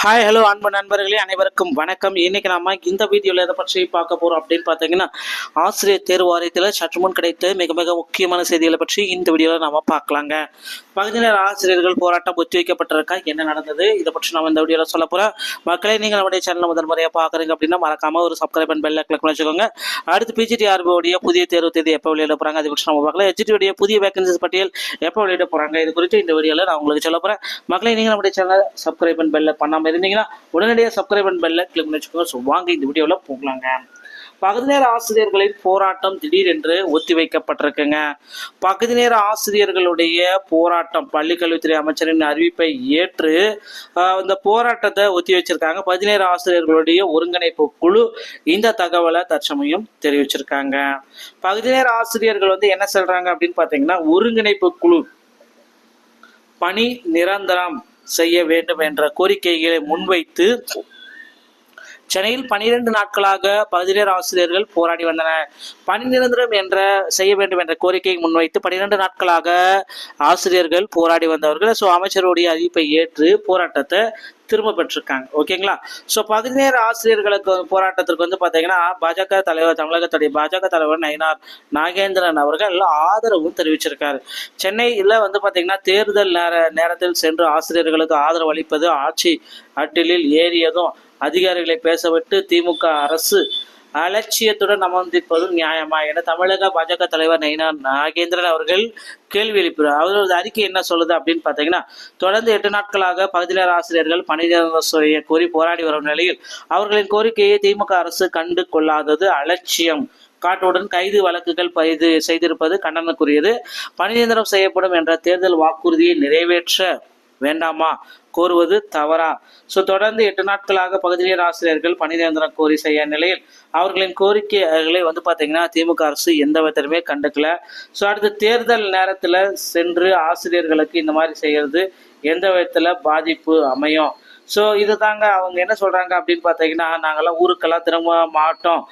Hi hello அன்பு நண்பர்களே, அனைவருக்கும் வணக்கம். இன்னைக்கு நாம இந்த வீடியோவில் எதை பற்றி பார்க்க போறோம் அப்படின்னு பார்த்தீங்கன்னா, ஆசிரியர் தேர்வு வாரியத்தில் சற்று முன் கிடைத்த மிக மிக முக்கியமான செய்திகளை பற்றி இந்த வீடியோவில் நாம பார்க்கலாங்க. பகுதி நேர ஆசிரியர்கள் போராட்டம் ஒத்திவைக்கப்பட்டிருக்கா, என்ன நடந்தது, இதை பற்றி நம்ம இந்த வீடியோவில் சொல்ல போறோம். மக்களை நீங்கள் நம்முடைய சேனல் முதல் முறையாக பார்க்குறீங்க அப்படின்னா மறக்காம ஒரு சப்ஸ்கிரைப் அண்ட் பெல் கிளிக் பண்ணி வச்சுக்கோங்க. அடுத்து பிஜிடிஆர்பியோடைய புதிய தேர்வு தேதி எப்போ வெளியிட போறாங்க, அதை பற்றி நம்ம பார்க்கலாம். ஹெச்டியுடைய புதிய வேகன்சிஸ் பட்டியல் எப்போ வெளியிட போறாங்க, இது குறித்து இந்த வீடியோவில் நான் உங்களுக்கு சொல்ல போறேன். மக்களை நீங்கள் நம்முடைய சேனல் சப்ஸ்கிரைப் அண்ட் பெல் பண்ணாம இருந்தீங்கன்னா உடனடியாக சப்ஸ்கிரைப் அண்ட் பெல்ல கிளிக் பண்ணி வச்சுக்கோங்க. ஸோ வாங்க இந்த வீடியோவில் போகலாங்க. பகுதி நேர ஆசிரியர்களின் போராட்டம் திடீரென்று ஒத்திவைக்கப்பட்டிருக்குங்க. பகுதி நேர ஆசிரியர்களுடைய போராட்டம் பள்ளிக்கல்வித்துறை அமைச்சரின் அறிவிப்பை ஏற்று இந்த போராட்டத்தை ஒத்தி வச்சிருக்காங்க. பகுதி நேர ஆசிரியர்களுடைய ஒருங்கிணைப்பு குழு இந்த தகவலை தற்சமயம் தெரிவிச்சிருக்காங்க. பகுதி நேர ஆசிரியர்கள் என்ன சொல்றாங்க அப்படின்னு பார்த்தீங்கன்னா, ஒருங்கிணைப்பு குழு பணி நிரந்தரம் செய்ய வேண்டும் என்ற கோரிக்கைகளை முன்வைத்து சென்னையில் 12 நாட்களாக பகுதி நேர ஆசிரியர்கள் போராடி வந்தனர். பணி நிரந்தரம் செய்ய வேண்டும் என்ற கோரிக்கையை முன்வைத்து 12 நாட்களாக ஆசிரியர்கள் போராடி வந்தவர்கள் அமைச்சருடைய அறிவிப்பை ஏற்று போராட்டத்தை திரும்ப பெற்றிருக்காங்க. ஓகேங்களா? ஸோ பகுதி நேர ஆசிரியர்களுக்கு போராட்டத்திற்கு பார்த்தீங்கன்னா பாஜக தலைவர், தமிழகத்துடைய பாஜக தலைவர் நயினார் நாகேந்திரன் அவர்கள் ஆதரவும் தெரிவிச்சிருக்காரு. சென்னையில் பார்த்தீங்கன்னா தேர்தல் நேரத்தில் சென்று ஆசிரியர்களுக்கு ஆதரவு அளிப்பது ஆட்சி அட்டிலில் ஏறியதும் அதிகாரிகளை பேசவிட்டு திமுக அரசு அலட்சியத்துடன் அமர்ந்திருப்பதும் நியாயமா என தமிழக பாஜக தலைவர் நயினார் நாகேந்திரன் அவர்கள் கேள்வி எழுப்பினார். அவரது அறிக்கை என்ன சொல்லுது அப்படின்னு பார்த்தீங்கன்னா, தொடர்ந்து 8 நாட்களாக பகுதி நேர ஆசிரியர்கள் பணி நிரந்தரம் செய்ய கோரி போராடி வரும் நிலையில் அவர்களின் கோரிக்கையை திமுக அரசு கண்டு கொள்ளாதது அலட்சியம் காட்டுடன் கைது வழக்குகள் பதிவு செய்திருப்பது கண்டனக்குரியது. பணி நிரந்தரம் செய்யப்படும் என்ற தேர்தல் வாக்குறுதியை நிறைவேற்ற வேண்டாமா கோருவது தவறா? தொடர்ந்து 8 நாட்களாக பகுதி நேர ஆசிரியர்கள் பணி நிரந்தரம் கோரி செய்ய நிலையில் அவர்களின் கோரிக்கைகளை பார்த்தீங்கன்னா திமுக அரசு எந்த விதத்திலுமே கண்டுக்கல. அடுத்த தேர்தல் நேரத்தில் சென்று ஆசிரியர்களுக்கு இந்த மாதிரி செய்யறது எந்த விதத்துல பாதிப்பு அமையும்? இது தாங்க அவங்க என்ன சொல்றாங்க அப்படின்னு பார்த்தீங்கன்னா, நாங்கெல்லாம் ஊருக்கெல்லாம் திரும்ப மாட்டோம்,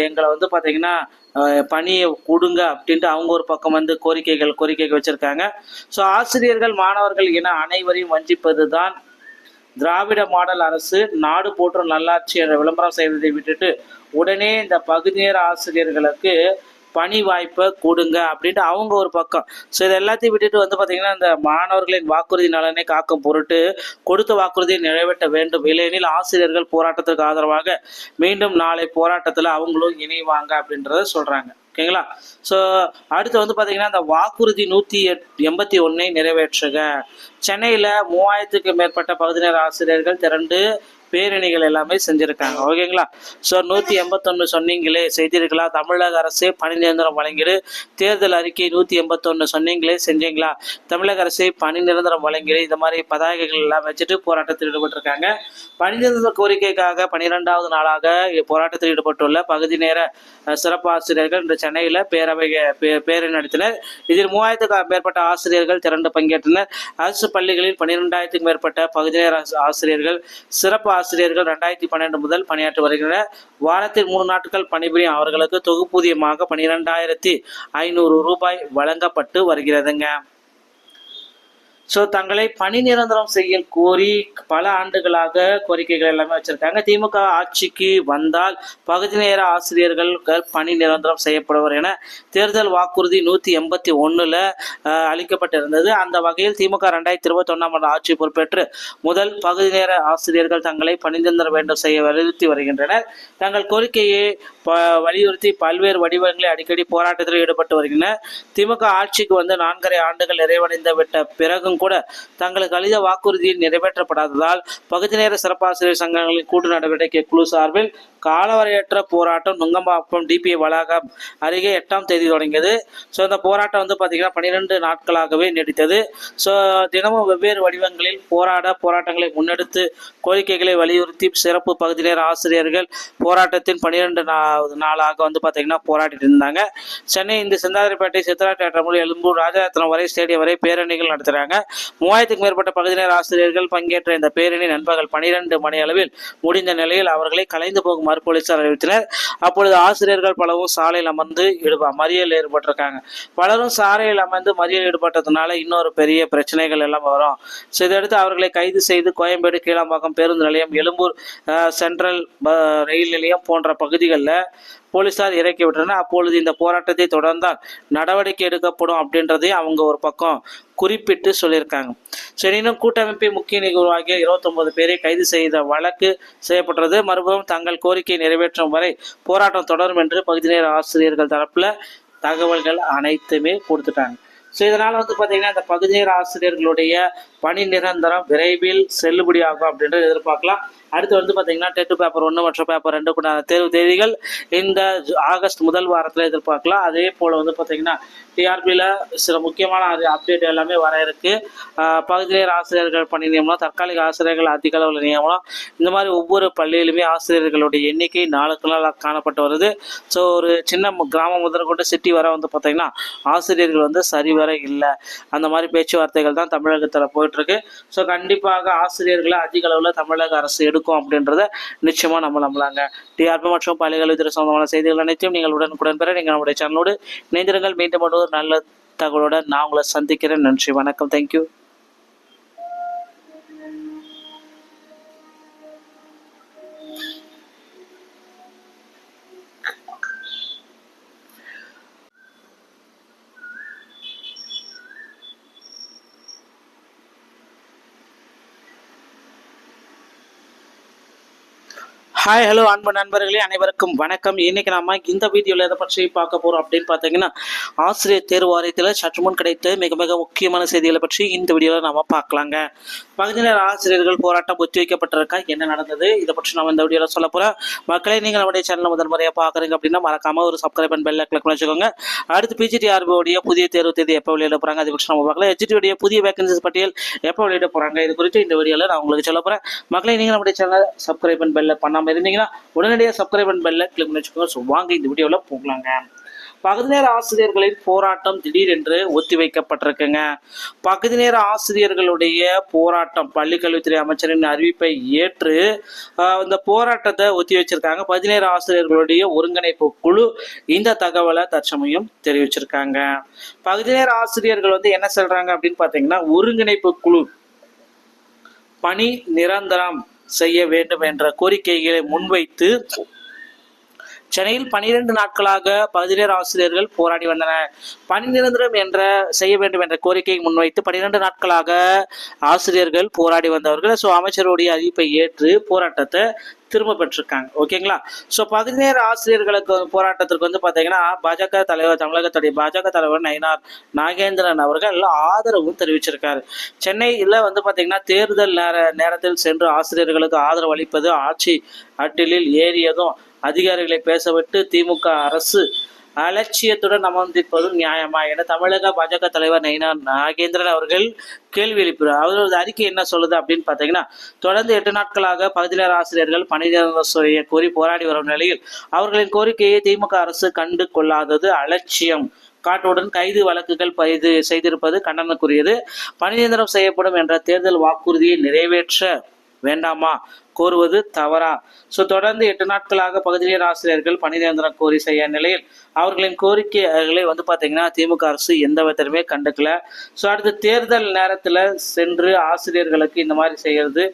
எங்களை பார்த்தீங்கன்னா பணியை கொடுங்க அப்படின்ட்டு அவங்க ஒரு பக்கம் கோரிக்கை வச்சிருக்காங்க. ஆசிரியர்கள் மாணவர்கள் என அனைவரையும் வஞ்சிப்பது தான் திராவிட மாடல் அரசு. நாடு போற்றும் நல்லாட்சி என்ற விளம்பரம் செய்வதை விட்டுட்டு உடனே இந்த பகுதி நேர ஆசிரியர்களுக்கு பணி வாய்ப்பை கொடுங்க அப்படின்ட்டு அவங்க ஒரு பக்கம். இது எல்லாத்தையும் விட்டுட்டு பார்த்தீங்கன்னா இந்த மாணவர்களின் வாக்குறுதி நலனை காக்கும் பொருட்டு கொடுத்த வாக்குறுதியை நிறைவேற்ற வேண்டும், இல்லையெனில் ஆசிரியர்கள் போராட்டத்திற்கு ஆதரவாக மீண்டும் நாளை போராட்டத்தில் அவங்களும் இணைவாங்க அப்படின்றத சொல்றாங்க. ஓகேங்களா? அடுத்து பார்த்தீங்கன்னா இந்த வாக்குறுதி 181 நிறைவேற்றுக. சென்னையில் 3000க்கும் மேற்பட்ட பகுதி நேர ஆசிரியர்கள் திரண்டு பேரணிகள் எல்லாமே செஞ்சிருக்காங்க. ஓகேங்களா? 181 சொன்னீங்களே, செய்தீர்களா? தமிழக அரசே பணி நிரந்தரம் வழங்கிடு. தேர்தல் அறிக்கை 181 சொன்னீங்களே, செஞ்சீங்களா? தமிழக அரசே பணி நிரந்தரம் வழங்கிடு. இந்த மாதிரி பதாகைகள் எல்லாம் வச்சுட்டு போராட்டத்தில் ஈடுபட்டிருக்காங்க. பணி நிரந்தர கோரிக்கைக்காக 12வது நாளாக போராட்டத்தில் ஈடுபட்டுள்ள பகுதி நேர சிறப்பு ஆசிரியர்கள் இன்று சென்னையில் பேரணி நடத்தினர். இதில் 3000க்கும் மேற்பட்ட ஆசிரியர்கள் திரண்டு பங்கேற்றனர். அரசு பள்ளிகளில் 12,000க்கும் மேற்பட்ட பகுதி நேர ஆசிரியர்கள், சிறப்பு ஆசிரியர்கள் 2012 முதல் பணியாற்றி வருகின்றனர். வாரத்தில் 3 நாட்கள் பணிபுரியும் அவர்களுக்கு தொகுப்பூதியமாக 12,500 ரூபாய் வழங்கப்பட்டு வருகிறதுங்க. தங்களை பணி நிரந்தரம் செய்ய கோரி பல ஆண்டுகளாக கோரிக்கைகள் எல்லாமே வச்சிருக்காங்க. திமுக ஆட்சிக்கு வந்தால் பகுதி நேர ஆசிரியர்கள் பணி நிரந்தரம் செய்யப்படுவர் என தேர்தல் வாக்குறுதி 181 அளிக்கப்பட்டிருந்தது. அந்த வகையில் திமுக 2021 ஆட்சி பொறுப்பேற்று முதல் பகுதி நேர ஆசிரியர்கள் தங்களை பணி நிரந்தரம் வேண்டும் செய்ய வலியுறுத்தி வருகின்றனர். தங்கள் கோரிக்கையை வலியுறுத்தி பல்வேறு வடிவங்களில் அடிக்கடி போராட்டத்தில் ஈடுபட்டு வருகின்றனர். திமுக ஆட்சிக்கு 4.5 ஆண்டுகள் நிறைவடைந்து விட்ட பிறகும் கூட தங்களுக்கு அளித்த வாக்குறுதியில் நிறைவேற்றப்படாததால் பகுதி நேர சிறப்பாசிரியர் சங்கங்களின் கூட்டு நடவடிக்கை குழு சார்பில் காலவரையற்ற போராட்டம் நுங்கம்பாக்கம் டிபிஐ வளாகம் அருகே 8ஆம் தேதி தொடங்கியது. இந்த போராட்டம் பார்த்தீங்கன்னா 12 நாட்களாகவே நீடித்தது. தினமும் வெவ்வேறு வடிவங்களில் போராட்டங்களை முன்னெடுத்து கோரிக்கைகளை வலியுறுத்தி சிறப்பு பகுதி நேர ஆசிரியர்கள் போராட்டத்தின் 12வது நாளாக பார்த்தீங்கன்னா போராடிட்டு இருந்தாங்க. சென்னை இந்த செந்தாதிரிப்பேட்டை, சித்ரா தியேட்டர் முதல் எழும்பூர், ராஜரத்னம் வரை, ஸ்டேடியம் வரை பேரணிகள் நடத்துறாங்க. 3000க்கும் மேற்பட்ட பகுதி நேர ஆசிரியர்கள் பங்கேற்ற இந்த பேரணி நண்பகல் 12 மணி அளவில் முடிந்த நிலையில் அவர்களை கலைந்து போகும் போலீசார் அறிவித்தனர். அப்பொழுது ஆசிரியர்கள் பலரும் சாலையில் அமர்ந்து மறியல் ஈடுபட்டிருக்காங்க. பலரும் சாலையில் அமர்ந்து மறியல் ஈடுபட்டதுனால இன்னொரு பெரிய பிரச்சனைகள் எல்லாம் வரும். ஸோ இதையடுத்து அவர்களை கைது செய்து கோயம்பேடு, கீழாம்பாக்கம் பேருந்து நிலையம், எழும்பூர் சென்ட்ரல் ரயில் நிலையம் போன்ற பகுதிகளில் போலீசார் இறக்கி விட்டனர். அப்பொழுது இந்த போராட்டத்தை தொடர்ந்தால் நடவடிக்கை எடுக்கப்படும் அப்படின்றதை அவங்க ஒரு பக்கம் குறிப்பிட்டு சொல்லியிருக்காங்க. எனினும் கூட்டமைப்பை முக்கிய நிகழ்வாகிய 29 பேரை கைது செய்த வழக்கு செய்யப்பட்டது. மறுபடியும் தங்கள் கோரிக்கையை நிறைவேற்றும் வரை போராட்டம் தொடரும் என்று பகுதி நேர ஆசிரியர்கள் தரப்புல தகவல்கள் அனைத்துமே கொடுத்துட்டாங்க. இதனால பார்த்தீங்கன்னா இந்த பகுதி நேர ஆசிரியர்களுடைய பணி நிரந்தரம் விரைவில் செல்லுபடியாகும் அப்படின்றது எதிர்பார்க்கலாம். அடுத்து பார்த்தீங்கன்னா டெட் பேப்பர் 1 மற்றும் பேப்பர் 2 தேர்வு தேதிகள் இந்த ஆகஸ்ட் முதல் வாரத்தில் எதிர்பார்க்கலாம். அதே போல் பார்த்தீங்கன்னா டிஆர்பியில் சில முக்கியமான அப்டேட் எல்லாமே வர இருக்கு. பகுதி நேர ஆசிரியர்கள் பணி நியமனம், தற்காலிக ஆசிரியர்கள் அதிக அளவில் நியமனம், இந்த மாதிரி ஒவ்வொரு பள்ளியிலுமே ஆசிரியர்களுடைய எண்ணிக்கை நாளுக்கு நாள் காணப்பட்டு வருது. ஸோ ஒரு சின்ன கிராமம் முதற்கொண்டு சிட்டி வர பார்த்தீங்கன்னா ஆசிரியர்கள் சரிவர இல்லை. அந்த மாதிரி பேச்சுவார்த்தைகள் தான் தமிழகத்தில் போயிட்டுருக்கு. ஸோ கண்டிப்பாக ஆசிரியர்களை அதிக அளவில் தமிழக அரசு எடுக்கும் அப்படின்றத நிச்சயமாக நம்பலாங்க. டிஆர்பி மற்றும் பள்ளிக்கல்வித்துறை சம்பந்தமான செய்திகள் அனைத்தையும் நீங்கள் உடனுக்குடன் பெற நீங்கள் நம்முடைய சேனலோடு இணைந்திருங்கள். மீண்டும் ஒரு நல்ல தகவலுடன் நான் உங்களை சந்திக்கிறேன். நன்றி, வணக்கம், தேங்க்யூ. ஹாய், ஹலோ அன்பு நண்பர்களே, அனைவருக்கும் வணக்கம். இன்னைக்கு நாம இந்த வீடியோவில் எதை பற்றி பார்க்க போறோம் அப்படின்னு பார்த்தீங்கன்னா ஆசிரியர் தேர்வு வாரியத்தில் சற்று முன் கிடைத்த மிக மிக முக்கியமான செய்திகளை பற்றி இந்த வீடியோவில் நாம பார்க்கலாங்க. பகுதி நேர ஆசிரியர்கள் போராட்டம் ஒத்திவைக்கப்பட்டிருக்கா, என்ன நடந்தது, இதை பற்றி நம்ம இந்த வீடியோவில் சொல்ல போறோம். மக்களை நீங்கள் நம்முடைய சேனல் முதல் முறையாக பார்க்குறீங்க அப்படின்னா மறக்காம ஒரு சப்ஸ்கிரைப் அண்ட் பெல் கிளிக் வச்சுக்கோங்க. அடுத்து பிஜிடிஆர்பியோடைய புதிய தேர்வு தேதி எப்போ வெளியிட போறாங்க அதை பற்றி நம்ம பார்க்கலாம். எச்டியோடைய புதிய வேகன்சிஸ் பட்டியல் எப்போ வெளியிட போறாங்க இது குறித்து இந்த வீடியோவில் நான் உங்களுக்கு சொல்ல போறேன். மக்களை நீங்கள் நம்முடைய சேனல் சப்ஸ்கிரைப் அண்ட் பெல் பண்ணாம இருந்தீங்கன்னா உடனடியாக சப்ஸ்கிரைப் அண்ட் பெல்ல கிளிக் பண்ணி வச்சுக்கோங்க. ஸோ வாங்க இந்த வீடியோவில் போகலாங்க. பகுதி நேர ஆசிரியர்களின் போராட்டம் திடீரென்று ஒத்திவைக்கப்பட்டிருக்குங்க. பகுதி நேர ஆசிரியர்களுடைய போராட்டம் பள்ளிக்கல்வித்துறை அமைச்சரின் அறிவிப்பை ஏற்று இந்த போராட்டத்தை ஒத்தி வச்சிருக்காங்க. பகுதி நேர ஆசிரியர்களுடைய ஒருங்கிணைப்பு குழு இந்த தகவலை தற்சமயம் தெரிவிச்சிருக்காங்க. பகுதி நேர ஆசிரியர்கள் என்ன சொல்றாங்க அப்படின்னு பார்த்தீங்கன்னா ஒருங்கிணைப்பு குழு பணி நிரந்தரம் செய்ய வேண்டும் என்ற கோரிக்கைகளை முன்வைத்து சென்னையில் 12 நாட்களாக பகுதி நேர ஆசிரியர்கள் போராடி வந்தனர். பணி நிரந்தரம் செய்ய வேண்டும் என்ற கோரிக்கையை முன்வைத்து 12 நாட்களாக ஆசிரியர்கள் போராடி வந்தவர்கள் அமைச்சருடைய அறிவிப்பை ஏற்று போராட்டத்தை திரும்ப பெற்றிருக்காங்க. ஓகேங்களா? ஸோ பகுதி நேர ஆசிரியர்களுக்கு போராட்டத்திற்கு பார்த்தீங்கன்னா பாஜக தலைவர், தமிழகத்துடைய பாஜக தலைவர் நயினார் நாகேந்திரன் அவர்கள் ஆதரவும் தெரிவிச்சிருக்காரு. சென்னையில் பார்த்தீங்கன்னா தேர்தல் நேரத்தில் சென்று ஆசிரியர்களுக்கு ஆதரவு அளிப்பது ஆட்சி அட்டிலில் ஏறியதும் அதிகாரிகளை பேசவிட்டு திமுக அரசு அலட்சியத்துடன் அமர்ந்திருப்பதும் நியாயமா என தமிழக பாஜக தலைவர் நயினார் நாகேந்திரன் அவர்கள் கேள்வி எழுப்பினார். அவரது அறிக்கை என்ன சொல்லுது அப்படின்னு பார்த்தீங்கன்னா தொடர்ந்து 8 நாட்களாக பகுதி நேர ஆசிரியர்கள் பணி நிரந்தரம் செய்ய கோரி போராடி வரும் நிலையில் அவர்களின் கோரிக்கையை திமுக அரசு கண்டு கொள்ளாதது அலட்சியம் காட்டுடன் கைது வழக்குகள் பதிவு செய்திருப்பது கண்டனக்குரியது. பணி நிரந்தரம் செய்யப்படும் என்ற தேர்தல் வாக்குறுதியை நிறைவேற்ற வேண்டாமா கோருவது தவறா? தொடர்ந்து 8 நாட்களாக பகுதி நேர ஆசிரியர்கள் பணி நிரந்தரம் கோரி செய்ய நிலையில் அவர்களின் கோரிக்கைகளை பார்த்தீங்கன்னா திமுக அரசு எந்த விதத்திலுமே கண்டுக்கல. அடுத்த தேர்தல் நேரத்தில் சென்று ஆசிரியர்களுக்கு இந்த மாதிரி செய்யறது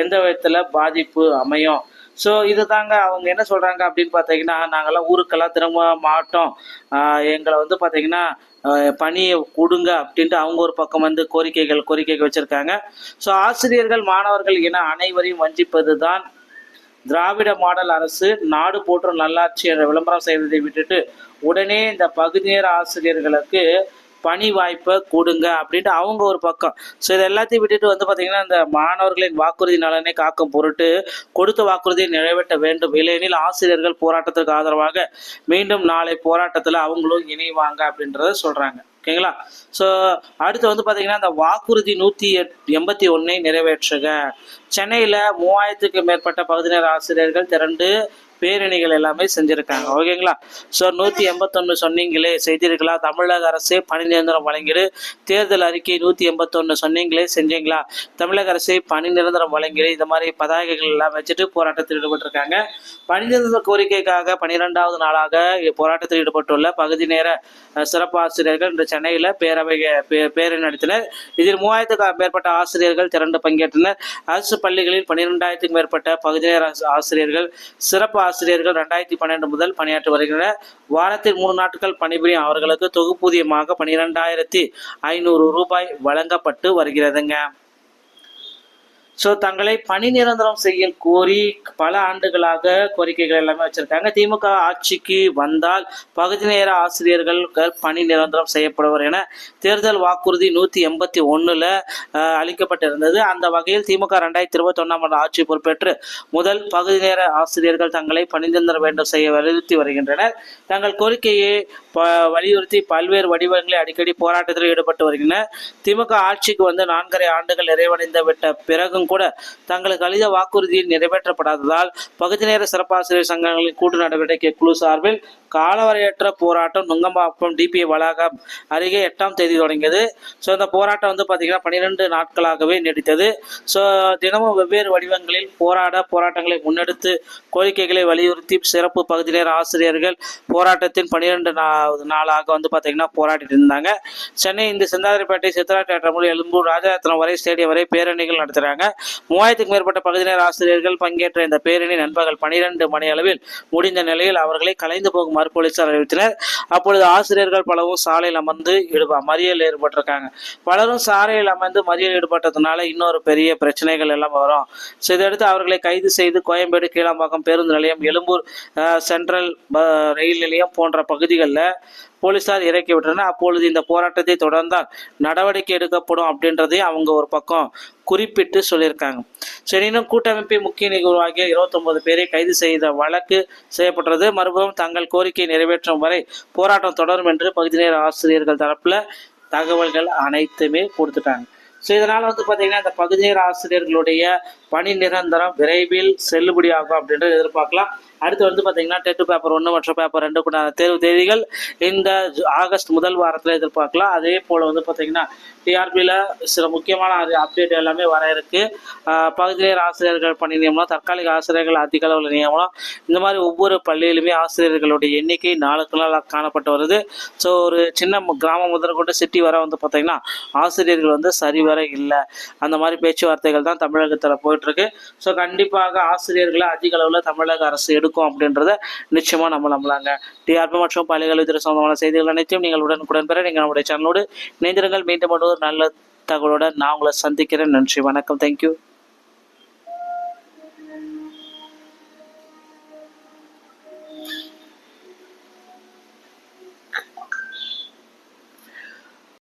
எந்த விதத்துல பாதிப்பு அமையும்? இது தாங்க அவங்க என்ன சொல்றாங்க அப்படின்னு பார்த்தீங்கன்னா நாங்கெல்லாம் ஊருக்கெல்லாம் திரும்ப மாட்டோம், எங்களை பார்த்தீங்கன்னா பணியை கொடுங்க அப்படின்ட்டு அவங்க ஒரு பக்கம் கோரிக்கை வச்சிருக்காங்க. ஆசிரியர்கள் மாணவர்கள் என அனைவரையும் வஞ்சிப்பது தான் திராவிட மாடல் அரசு. நாடு போற்றும் நல்லாட்சி என்ற விளம்பரம் செய்வதை விட்டுட்டு உடனே இந்த பகுதி நேர ஆசிரியர்களுக்கு பணி வாய்ப்பை கொடுங்க அப்படின்ட்டு அவங்க ஒரு பக்கம். இதை எல்லாத்தையும் விட்டுட்டு பார்த்தீங்கன்னா இந்த மாணவர்களின் வாக்குறுதி நலனை காக்கும் பொருட்டு கொடுத்த வாக்குறுதியை நிறைவேற்ற வேண்டும், இல்லையெனில் ஆசிரியர்கள் போராட்டத்திற்கு ஆதரவாக மீண்டும் நாளை போராட்டத்தில் அவங்களும் இணைவாங்க அப்படின்றத சொல்றாங்க. ஓகேங்களா? அடுத்து பார்த்தீங்கன்னா இந்த வாக்குறுதி 181 நிறைவேற்றுக. சென்னையில் 3000க்கும் மேற்பட்ட பகுதி நேர ஆசிரியர்கள் திரண்டு பேரணிகள் எல்லாமே செஞ்சுருக்காங்க. ஓகேங்களா? ஸோ 181 சொன்னீங்களே செய்தீர்களா? தமிழக அரசே பணி நிரந்தரம் வழங்கிடு. தேர்தல் அறிக்கை 181 சொன்னீங்களே செஞ்சீங்களா? தமிழக அரசே பணி நிரந்தரம் வழங்கிடு. இந்த மாதிரி பதாகைகள் எல்லாம் வச்சுட்டு போராட்டத்தில் ஈடுபட்டிருக்காங்க. பணி நிரந்தர கோரிக்கைக்காக 12வது நாளாக போராட்டத்தில் ஈடுபட்டுள்ள பகுதி நேர சிறப்பு ஆசிரியர்கள் இன்று சென்னையில் பேரணி நடத்தினர். இதில் 3000க்கும் மேற்பட்ட ஆசிரியர்கள் திரண்டு பங்கேற்றனர். அரசு பள்ளிகளில் 12,000க்கும் மேற்பட்ட பகுதி நேர ஆசிரியர்கள் சிறப்பு ஆசிரியர்கள் 2012 முதல் பணியாற்றி வருகின்றனர். வாரத்தில் 3 நாட்கள் பணிபுரியும் அவர்களுக்கு தொகுப்பூதியமாக 12,500 ரூபாய் வழங்கப்பட்டு வருகிறதுங்க. ஸோ தங்களை பணி நிரந்தரம் செய்ய கோரி பல ஆண்டுகளாக கோரிக்கைகள் எல்லாமே வச்சிருக்காங்க. திமுக ஆட்சிக்கு வந்தால் பகுதி நேர ஆசிரியர்கள் பணி நிரந்தரம் செய்யப்படுவர் என தேர்தல் வாக்குறுதி 181 அளிக்கப்பட்டிருந்தது. அந்த வகையில் திமுக 2021 ஆட்சி பொறுப்பேற்று முதல் பகுதி நேர ஆசிரியர்கள் தங்களை பணி நிரந்தரம் வேண்டும் செய்ய வலியுறுத்தி வருகின்றனர். தங்கள் கோரிக்கையை வலியுறுத்தி பல்வேறு வடிவங்களில் அடிக்கடி போராட்டத்தில் ஈடுபட்டு வருகின்றனர். திமுக ஆட்சிக்கு வந்து 4.5 ஆண்டுகள் நிறைவடைந்து விட்ட பிறகும் கூட தங்களுக்கு அளித்த வாக்குறுதியில் நிறைவேற்றப்படாததால் பகுதி நேர சிறப்பாசிரியர் சங்கங்களின் கூட்டு நடவடிக்கை குழு சார்பில் காலவரையற்ற போராட்டம் நுங்கம்பாக்கம் டிபிஐ வளாகம் அருகே 8ஆம் தேதி தொடங்கியது. ஸோ இந்த போராட்டம் வந்து பார்த்தீங்கன்னா 12 நாட்களாகவே நீடித்தது. ஸோ தினமும் வெவ்வேறு வடிவங்களில் போராட்டங்களை முன்னெடுத்து கோரிக்கைகளை வலியுறுத்தி சிறப்பு பகுதி நேர ஆசிரியர்கள் போராட்டத்தின் 12வது நாளாக வந்து பார்த்தீங்கன்னா போராடிட்டு இருந்தாங்க. சென்னை இந்த சிந்தாதிரிப்பேட்டை சித்ரா தியேட்டர் முதல் எழும்பூர் ராஜரத்னம் வரை ஸ்டேடியம் வரை பேரணிகள் நடத்துகிறாங்க. 3000க்கும் மேற்பட்ட பகுதி நேர ஆசிரியர்கள் பங்கேற்ற இந்த பேரணி நண்பகல் 12 மணி அளவில் முடிந்த நிலையில் அவர்களை கலைந்து போகுமாறு போலீசார் அறிவித்தனர். அப்பொழுது ஆசிரியர்கள் பலரும் சாலையில் அமர்ந்து மறியல் ஈடுபட்டிருக்காங்க. பலரும் சாலையில் அமர்ந்து மறியல் ஈடுபட்டதுனால இன்னொரு பெரிய பிரச்சனைகள் எல்லாம் வரும். ஸோ இதையடுத்து அவர்களை கைது செய்து கோயம்பேடு கீழாம்பாக்கம் பேருந்து நிலையம் எழும்பூர் சென்ட்ரல் ரயில் நிலையம் போன்ற பகுதிகளில் போலீசார் இறக்கி விட்டனர். அப்பொழுது இந்த போராட்டத்தை தொடர்ந்தால் நடவடிக்கை எடுக்கப்படும் அப்படின்றதை அவங்க ஒரு பக்கம் குறிப்பிட்டு சொல்லியிருக்காங்க. சென்னையிலும் கூட்டமைப்பை முக்கிய நிகழ்வாகிய 29 பேரை கைது செய்த வழக்கு செய்யப்பட்டது. மறுபுறம் தங்கள் கோரிக்கை நிறைவேற்றும் வரை போராட்டம் தொடரும் என்று பகுதி நேர ஆசிரியர்கள் தரப்புல தகவல்கள் அனைத்துமே கொடுத்துட்டாங்க. ஸோ இதனால் வந்து பார்த்தீங்கன்னா இந்த பகுதி நேர ஆசிரியர்களுடைய பணி நிரந்தரம் விரைவில் செல்லுபடியாகும் அப்படின்றது எதிர்பார்க்கலாம். அடுத்து வந்து பார்த்தீங்கன்னா டெட் பேப்பர் 1 மற்றும் பேப்பர் 2 தேர்வு தேதிகள் இந்த ஆகஸ்ட் முதல் வாரத்தில் எதிர்பார்க்கலாம். அதே போல் வந்து பார்த்தீங்கன்னா டிஆர்பியில் சில முக்கியமான அப்டேட் எல்லாமே வர இருக்கு. பகுதி நேர ஆசிரியர்கள் பணி நியமனம், தற்காலிக ஆசிரியர்கள் அதிக அளவில் நியமனம், இந்த மாதிரி ஒவ்வொரு பள்ளியிலுமே ஆசிரியர்களுடைய எண்ணிக்கை நாளுக்கு நாள் காணப்பட்டு வருது. ஸோ ஒரு சின்ன கிராமம் முதல் கொண்டு சிட்டி வர வந்து பார்த்தீங்கன்னா ஆசிரியர்கள் வந்து சரிவர இல்லை. அந்த மாதிரி பேச்சுவார்த்தைகள் தான் தமிழகத்தில் போயிட்டுருக்கு. ஸோ கண்டிப்பாக ஆசிரியர்களை அதிக அளவில் தமிழக அரசு எடுக்கும் அப்படின்றத நிச்சயமாக நம்ம நம்பலாங்க. டிஆர்பி மற்றும் பள்ளிகள் இதர சம்பந்தமான செய்திகள் அனைத்தையும் நீங்கள் உடனுக்குடன் பெற நீங்கள் நம்முடைய சேனலோடு இணைந்திருங்கள். மீண்டும் நல்ல தகவலுடன் நான் உங்களை சந்திக்கிறேன். நன்றி, வணக்கம், தேங்க்யூ.